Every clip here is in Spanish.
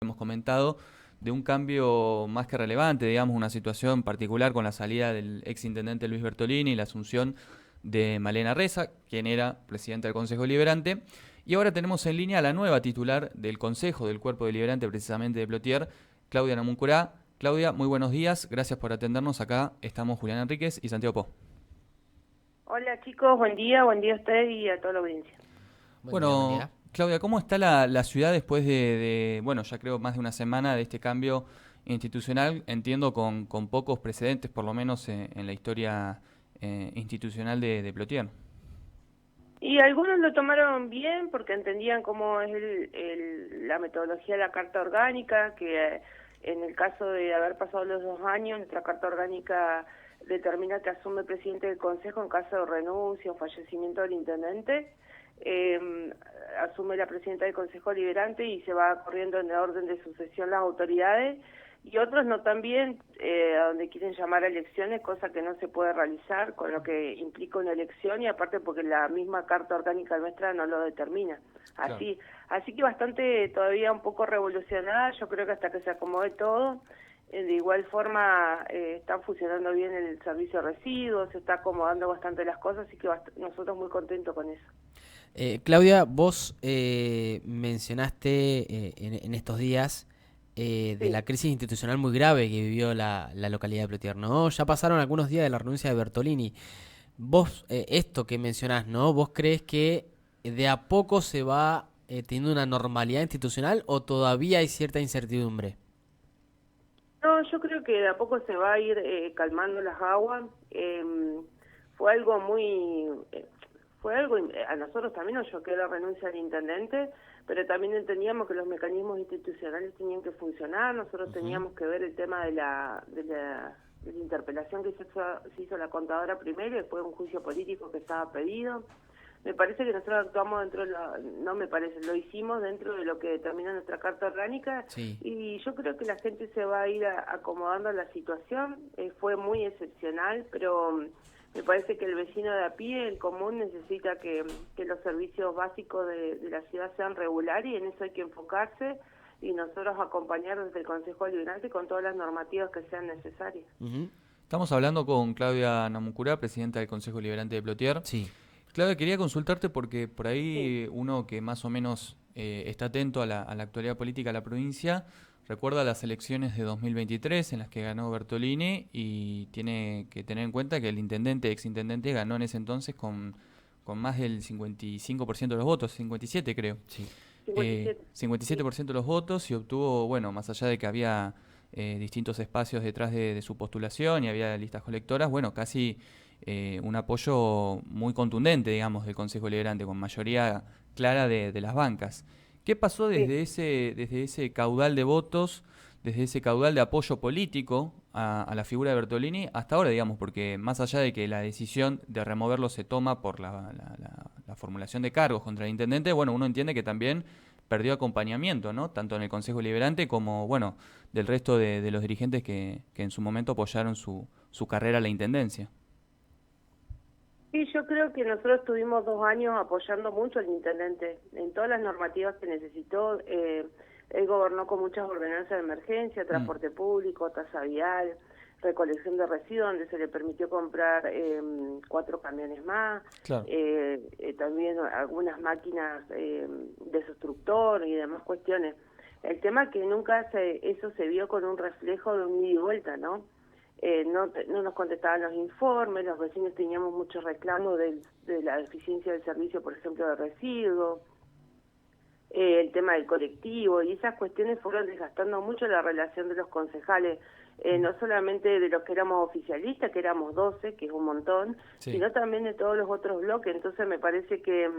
hemos comentado, de un cambio más que relevante, digamos, una situación particular con la salida del ex intendente Luis Bertolini y la asunción de Malena Reza, quien era presidenta del Consejo Deliberante. Y ahora tenemos en línea a la nueva titular del Consejo del Cuerpo Deliberante, precisamente de Plotier, Claudia Namuncurá. Claudia, muy buenos días, gracias por atendernos. Acá estamos Julián Enríquez y Santiago Po. Hola chicos, buen día a usted y a toda la audiencia. Buen día, buen Bueno, día. Claudia, ¿cómo está la ciudad después bueno, ya creo más de una semana de este cambio institucional? Entiendo con pocos precedentes, por lo menos en la historia institucional de Plotier. Y algunos lo tomaron bien porque entendían cómo es la metodología de la Carta Orgánica, que en el caso de haber pasado los 2 años, nuestra Carta Orgánica determina que asume el presidente del Consejo en caso de renuncia o fallecimiento del intendente. eh, Asume la presidenta del Consejo Liberante y se va corriendo en el orden de sucesión las autoridades, y otros no tan bien, a donde quieren llamar a elecciones, cosa que no se puede realizar, con lo que implica una elección, y aparte porque la misma Carta Orgánica nuestra no lo determina. Claro. Así que bastante todavía un poco revolucionada, yo creo que hasta que se acomode todo. De igual forma, están funcionando bien el servicio de residuos, se está acomodando bastante las cosas, así que nosotros muy contentos con eso. Claudia, vos mencionaste en estos días de Sí. la crisis institucional muy grave que vivió la localidad de Plotier, ¿no? Ya pasaron algunos días de la renuncia de Bertolini. Vos, esto que mencionás, ¿no? ¿Vos crees que de a poco se va teniendo una normalidad institucional o todavía hay cierta incertidumbre? No, yo creo que de a poco se va a ir calmando las aguas. Fue algo muy, a nosotros también nos choqueó la renuncia del intendente, pero también entendíamos que los mecanismos institucionales tenían que funcionar. Nosotros Ujú. teníamos que ver el tema de la interpelación que se hizo la contadora primero, y después un juicio político que estaba pedido. Me parece que nosotros actuamos no me parece, lo hicimos dentro de lo que determina nuestra Carta Orgánica, Sí. y yo creo que la gente se va a ir acomodando a la situación. Fue muy excepcional, pero me parece que el vecino de a pie, el común, necesita que los servicios básicos de la ciudad sean regulares, y en eso hay que enfocarse, y nosotros acompañar desde el Consejo Deliberante con todas las normativas que sean necesarias. Ujú. Estamos hablando con Claudia Namuncurá, presidenta del Consejo Deliberante de Plotier. Sí. Claudia, quería consultarte porque por Sí. ahí uno que más o menos está atento a la actualidad política de la provincia recuerda las elecciones de 2023 en las que ganó Bertolini y tiene que tener en cuenta que el intendente, ex intendente, ganó en ese entonces con más del 55% de los votos, 57 creo. Sí. 57. Sí. 57% de los votos y obtuvo, bueno, más allá de que había distintos espacios detrás de su postulación y había listas colectoras, bueno, casi un apoyo muy contundente, digamos, del Consejo Deliberante, con mayoría clara de las bancas. ¿Qué pasó Sí. desde ese caudal de votos, desde ese caudal de apoyo político a la figura de Bertolini hasta ahora, digamos? Porque más allá de que la decisión de removerlo se toma por la formulación de cargos contra el intendente, bueno, uno entiende que también perdió acompañamiento, ¿no? Tanto en el Consejo Deliberante como, bueno, del resto de los dirigentes que en su momento apoyaron su carrera a la intendencia. Sí, yo creo que nosotros tuvimos 2 años apoyando mucho al intendente en todas las normativas que necesitó. Él gobernó con muchas ordenanzas de emergencia, Mm, transporte público, tasa vial, recolección de residuos, donde se le permitió comprar 4 camiones más, claro. también algunas máquinas de destructor y demás cuestiones. El tema es que nunca eso se vio con un reflejo de un ida y vuelta, ¿no? No nos contestaban los informes, los vecinos teníamos muchos reclamos de la deficiencia del servicio, por ejemplo, de residuos, el tema del colectivo, y esas cuestiones fueron desgastando mucho la relación de los concejales, no solamente de los que éramos oficialistas, que éramos 12, que es un montón, Sí. sino también de todos los otros bloques. Entonces me parece que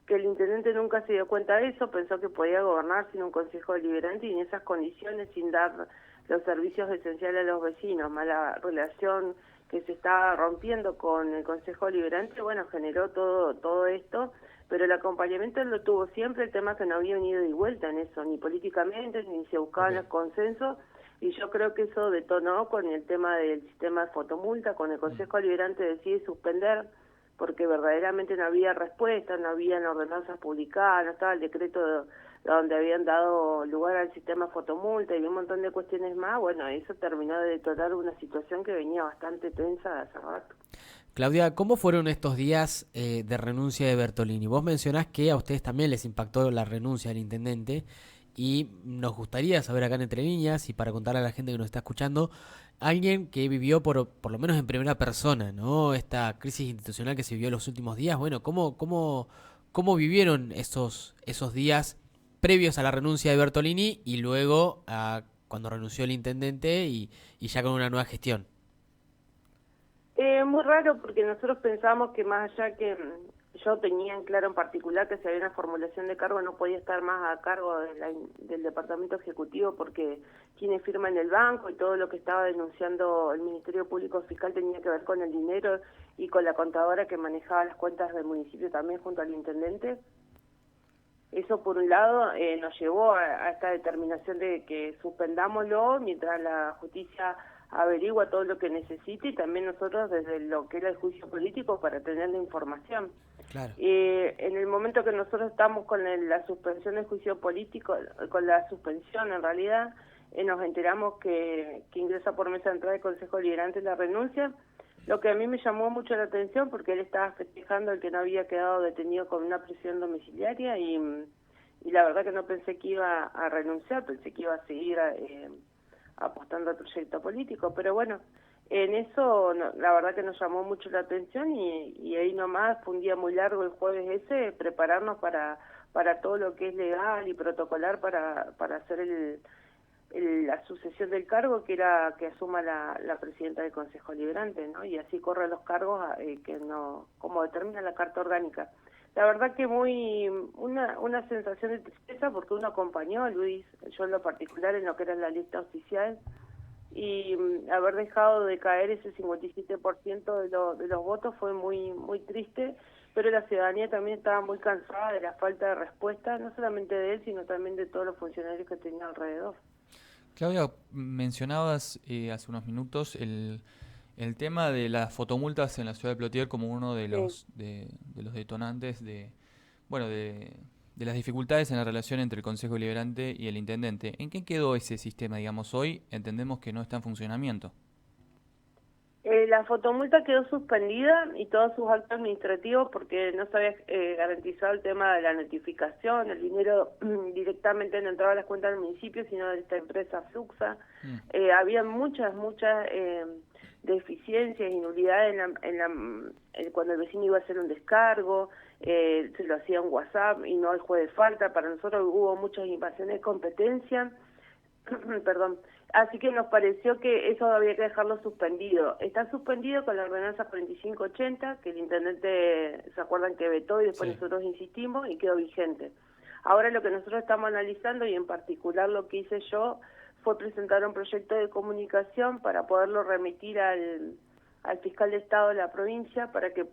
el intendente nunca se dio cuenta de eso, pensó que podía gobernar sin un consejo deliberante y en esas condiciones, sin dar los servicios esenciales a los vecinos, mala relación que se estaba rompiendo con el consejo deliberante, bueno, generó todo esto, pero el acompañamiento lo tuvo siempre. El tema que no había un ida y vuelta en eso, ni políticamente, ni se Ok. buscaban los consensos, y yo creo que eso detonó con el tema del sistema de fotomulta, con el Mm, consejo deliberante decide suspender, porque verdaderamente no había respuesta, no habían ordenanzas publicadas, no estaba el decreto donde habían dado lugar al sistema fotomulta y un montón de cuestiones más, bueno, eso terminó de detonar una situación que venía bastante tensa hace rato. Claudia, ¿cómo fueron estos días de renuncia de Bertolini? Vos mencionás que a ustedes también les impactó la renuncia del intendente y nos gustaría saber acá en Entre Líneas y para contarle a la gente que nos está escuchando, alguien que vivió por lo menos en primera persona, ¿no? Esta crisis institucional que se vivió en los últimos días. Bueno, ¿cómo vivieron esos días previos a la renuncia de Bertolini y luego a cuando renunció el intendente y ya con una nueva gestión? Muy raro porque nosotros pensamos que más allá que yo tenía en claro en particular que si había una formulación de cargo no podía estar más a cargo del departamento ejecutivo porque tiene firma en el banco y todo lo que estaba denunciando el Ministerio Público Fiscal tenía que ver con el dinero y con la contadora que manejaba las cuentas del municipio también junto al intendente. Eso por un lado nos llevó a esta determinación de que suspendámoslo mientras la justicia averigua todo lo que necesite y también nosotros desde lo que era el juicio político para tener la información. Claro. En el momento que nosotros estamos con la suspensión del juicio político, con la suspensión en realidad, nos enteramos que ingresa por mesa de entrada del Consejo Deliberante la renuncia, lo que a mí me llamó mucho la atención porque él estaba festejando el que no había quedado detenido con una prisión domiciliaria y la verdad que no pensé que iba a renunciar, pensé que iba a seguir apostando al proyecto político, pero bueno, en eso la verdad que nos llamó mucho la atención y ahí nomás fue un día muy largo el jueves ese, prepararnos para todo lo que es legal y protocolar para hacer la sucesión del cargo que era que asuma la presidenta del Consejo Deliberante, ¿no? Y así corren los cargos que no como determina la Carta Orgánica. La verdad que una sensación de tristeza porque uno acompañó a Luis, yo en lo particular en lo que era la lista oficial, y haber dejado de caer ese 57% de los votos fue muy triste, pero la ciudadanía también estaba muy cansada de la falta de respuesta, no solamente de él, sino también de todos los funcionarios que tenía alrededor. Claudia, mencionabas hace unos minutos el tema de las fotomultas en la ciudad de Plotier como uno de los de los detonantes de las dificultades en la relación entre el Consejo Deliberante y el intendente. ¿En qué quedó ese sistema, digamos? Hoy entendemos que no está en funcionamiento. La fotomulta quedó suspendida y todos sus actos administrativos porque no se había garantizado el tema de la notificación, el dinero directamente no entraba a las cuentas del municipio, sino de esta empresa Fluxa. Había muchas deficiencias y nulidades cuando el vecino iba a hacer un descargo, se lo hacía en WhatsApp y no el juez de falta. Para nosotros hubo muchas invasiones de competencia. Perdón. Así que nos pareció que eso había que dejarlo suspendido. Está suspendido con la ordenanza 4580, que el intendente, ¿se acuerdan que vetó y después nosotros insistimos y quedó vigente? Ahora lo que nosotros estamos analizando, y en particular lo que hice yo, fue presentar un proyecto de comunicación para poderlo remitir al fiscal de Estado de la provincia para que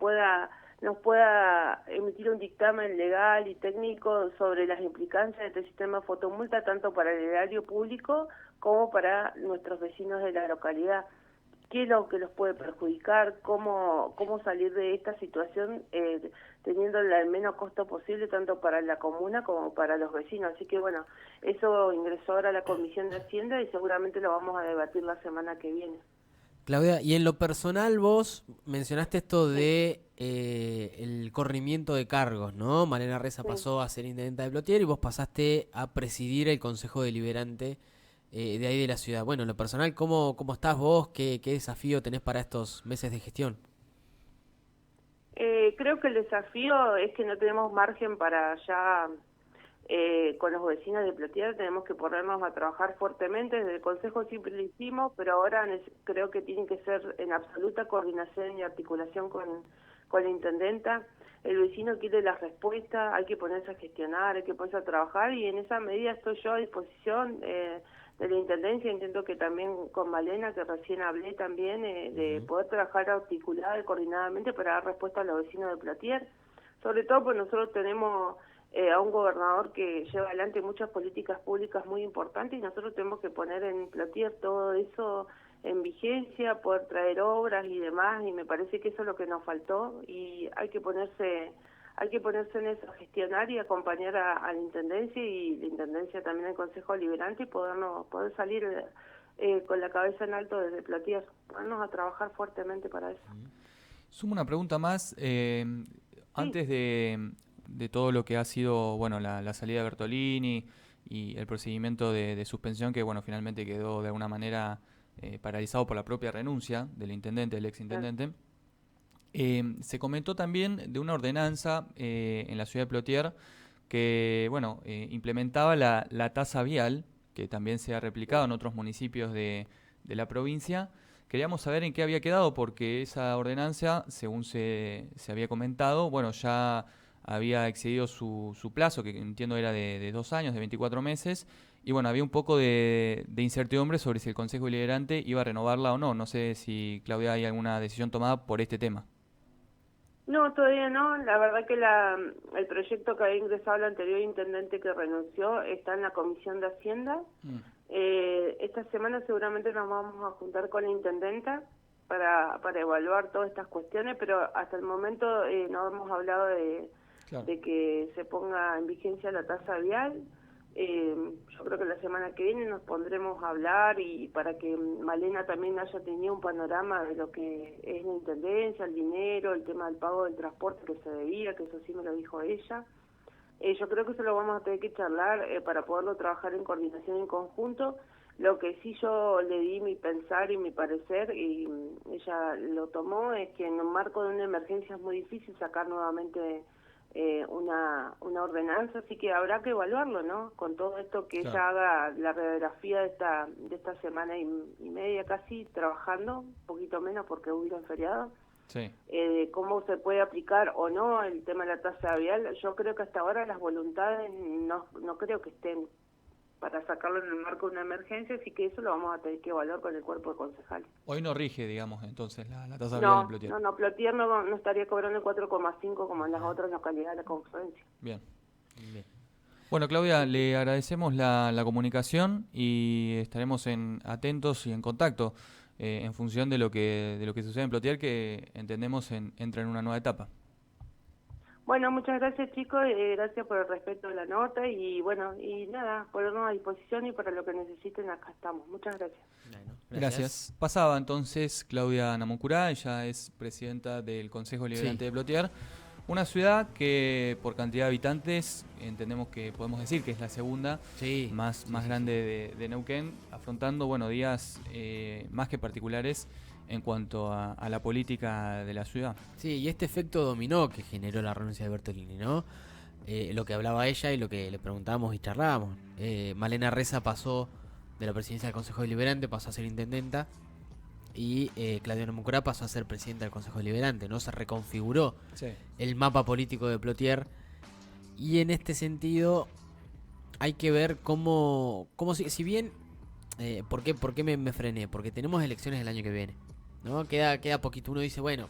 nos pueda emitir un dictamen legal y técnico sobre las implicancias de este sistema de fotomulta, tanto para el erario público como para nuestros vecinos de la localidad. ¿Qué es lo que los puede perjudicar? ¿Cómo salir de esta situación teniendo el menos costo posible tanto para la comuna como para los vecinos? Así que bueno, eso ingresó ahora a la Comisión de Hacienda y seguramente lo vamos a debatir la semana que viene. Claudia, y en lo personal vos mencionaste esto de el corrimiento de cargos, ¿no? Malena Reza pasó a ser intendenta de Plotier y vos pasaste a presidir el Consejo Deliberante de ahí de la ciudad. Bueno, en lo personal, ¿cómo estás vos? ¿Qué desafío tenés para estos meses de gestión? Creo que el desafío es que no tenemos margen para ya... con los vecinos de Plotier tenemos que ponernos a trabajar fuertemente. Desde el Consejo siempre lo hicimos, pero ahora creo que tiene que ser en absoluta coordinación y articulación con la intendenta. El vecino quiere la respuesta, hay que ponerse a gestionar, hay que ponerse a trabajar y en esa medida estoy yo a disposición de la intendencia. Intento que también con Malena, que recién hablé también, de poder trabajar articulada y coordinadamente para dar respuesta a los vecinos de Plotier. Sobre todo porque nosotros tenemos... a un gobernador que lleva adelante muchas políticas públicas muy importantes y nosotros tenemos que poner en Plotier todo eso en vigencia, poder traer obras y demás, y me parece que eso es lo que nos faltó y hay que hay que ponerse en eso, gestionar y acompañar a la Intendencia y la Intendencia también al Consejo Deliberante y poder salir con la cabeza en alto desde Plotier, ponernos a trabajar fuertemente para eso. Sumo una pregunta más, antes de todo lo que ha sido, bueno, la salida de Bertolini y el procedimiento de suspensión que, bueno, finalmente quedó de alguna manera paralizado por la propia renuncia del intendente, del exintendente. Se comentó también de una ordenanza en la ciudad de Plotier que, bueno, implementaba la tasa vial, que también se ha replicado en otros municipios de la provincia. Queríamos saber en qué había quedado, porque esa ordenanza, según se había comentado, bueno, ya había excedido su plazo, que entiendo era de 2 años, de 24 meses, y bueno, había un poco de incertidumbre sobre si el Consejo Deliberante iba a renovarla o no. No sé si, Claudia, hay alguna decisión tomada por este tema. No, todavía no. La verdad que el proyecto que había ingresado el anterior intendente que renunció está en la Comisión de Hacienda. Esta semana seguramente nos vamos a juntar con la intendenta para evaluar todas estas cuestiones, pero hasta el momento no hemos hablado de que se ponga en vigencia la tasa vial. Yo creo que la semana que viene nos pondremos a hablar y para que Malena también haya tenido un panorama de lo que es la intendencia, el dinero, el tema del pago del transporte que se debía, que eso sí me lo dijo ella. Yo creo que eso lo vamos a tener que charlar para poderlo trabajar en coordinación en conjunto. Lo que sí yo le di mi pensar y mi parecer, y ella lo tomó, es que en un marco de una emergencia es muy difícil sacar nuevamente una ordenanza, así que habrá que evaluarlo, ¿no? Con todo esto que ella haga la radiografía de esta semana y media casi trabajando, un poquito menos porque hubo un feriado, cómo se puede aplicar o no el tema de la tasa vial. Yo creo que hasta ahora las voluntades no creo que estén para sacarlo en el marco de una emergencia, así que eso lo vamos a tener que evaluar con el cuerpo de concejales. Hoy no rige, digamos, entonces la tasa vial en Plotier. No, Plotier no estaría cobrando el 4,5 como en las otras localidades de la confluencia. Bien. Bueno, Claudia, le agradecemos la comunicación y estaremos atentos y en contacto en función de lo que sucede en Plotier, que entendemos entra en una nueva etapa. Bueno, muchas gracias chicos, gracias por el respeto de la nota y bueno, y nada, ponernos a disposición y para lo que necesiten acá estamos. Muchas gracias. Bueno, gracias. Pasaba entonces Claudia Namuncurá, ella es presidenta del Consejo Deliberante de Plotier, una ciudad que por cantidad de habitantes entendemos que podemos decir que es la segunda más grande de Neuquén, afrontando días más que particulares en cuanto a la política de la ciudad. Sí, y este efecto dominó que generó la renuncia de Bertolini, ¿no? Lo que hablaba ella y lo que le preguntábamos y charlábamos. Malena Reza pasó de la presidencia del Consejo Deliberante, pasó a ser intendenta, y Claudia Namuncurá pasó a ser presidenta del Consejo Deliberante, ¿no? Se reconfiguró el mapa político de Plotier, y en este sentido hay que ver cómo si bien... ¿Por qué me frené? Porque tenemos elecciones el año que viene, ¿no? Queda poquito. Uno dice, bueno,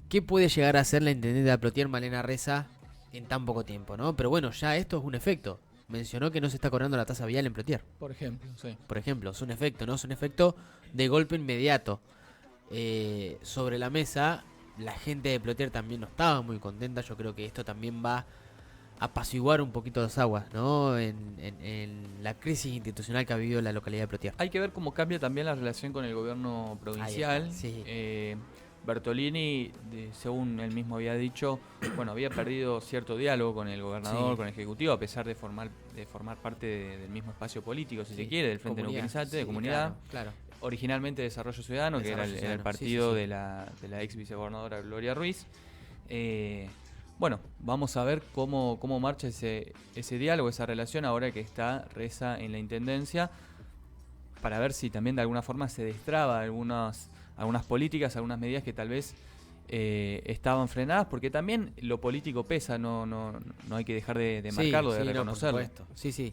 ¿qué puede llegar a ser la intendente de Plotier, Malena Reza, en tan poco tiempo, ¿no? Pero bueno, ya esto es un efecto. Mencionó que no se está cobrando la tasa vial en Plotier. Por ejemplo, Por ejemplo, es un efecto, ¿no? Es un efecto de golpe inmediato. Sobre la mesa, la gente de Plotier también no estaba muy contenta. Yo creo que esto también va apaciguar un poquito las aguas, ¿no? En la crisis institucional que ha vivido la localidad de Plotier. Hay que ver cómo cambia también la relación con el gobierno provincial. Bertolini, según él mismo había dicho, había perdido cierto diálogo con el gobernador, con el ejecutivo, a pesar de formar parte del mismo espacio político, si se quiere, del Frente Neuquinizante, de comunidad. Claro. Originalmente Desarrollo Ciudadano, que era el partido de la ex vicegobernadora Gloria Ruiz. Vamos a ver cómo marcha ese diálogo, esa relación, ahora que está Reza en la intendencia, para ver si también de alguna forma se destraba algunas políticas, algunas medidas que tal vez estaban frenadas, porque también lo político pesa, no hay que dejar de marcarlo, de reconocerlo.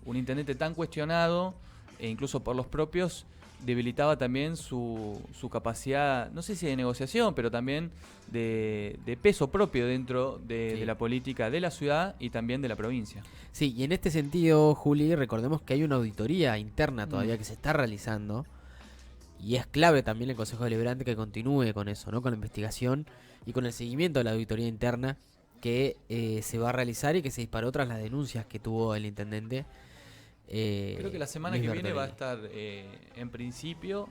Un intendente tan cuestionado, e incluso por los propios, debilitaba también su capacidad, no sé si de negociación, pero también de peso propio dentro de la política de la ciudad y también de la provincia. Sí, y en este sentido, Juli, recordemos que hay una auditoría interna todavía que se está realizando, y es clave también el Consejo Deliberante que continúe con eso, ¿no? Con la investigación y con el seguimiento de la auditoría interna que se va a realizar y que se disparó tras las denuncias que tuvo el intendente. Creo que la semana Luis que viene va a Bertolini. estar, en principio,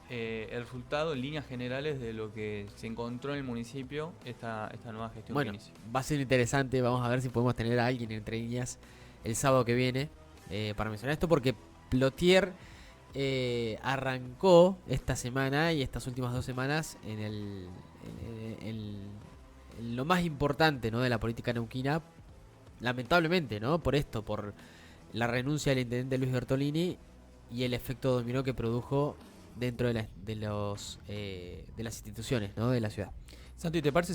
el resultado en líneas generales de lo que se encontró en el municipio, esta nueva gestión Bueno, que inicia. va a ser interesante, vamos a ver si podemos tener a alguien entre líneas el sábado que viene para mencionar esto, porque Plotier arrancó esta semana y estas últimas 2 semanas en lo más importante, ¿no?, de la política neuquina, lamentablemente, ¿no?, por la renuncia del intendente Luis Bertolini y el efecto dominó que produjo dentro de las instituciones, ¿no?, de la ciudad. Santi, ¿te parece